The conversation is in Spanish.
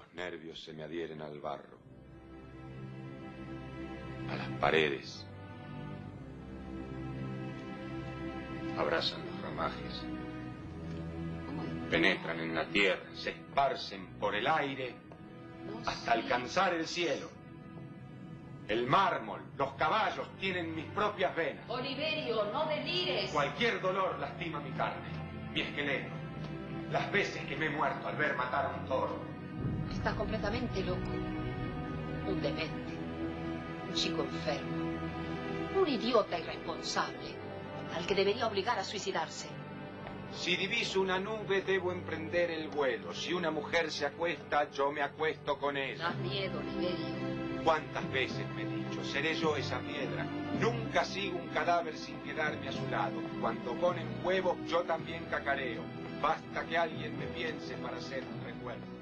Los nervios se me adhieren al barro, a las paredes. Abrazan los ramajes. Penetran en la tierra, se esparcen por el aire hasta alcanzar el cielo. El mármol, los caballos tienen mis propias venas. Oliverio, no delires. Cualquier dolor lastima mi carne, mi esqueleto. Las veces que me he muerto al ver matar a un toro. Está completamente loco. Un demente. Un chico enfermo. Un idiota irresponsable al que debería obligar a suicidarse. Si diviso una nube, debo emprender el vuelo. Si una mujer se acuesta, yo me acuesto con ella. Da miedo, Oliverio. ¿Cuántas veces me he dicho, seré yo esa piedra? Nunca sigo un cadáver sin quedarme a su lado. Cuando ponen huevos, yo también cacareo. Basta que alguien me piense para ser un recuerdo.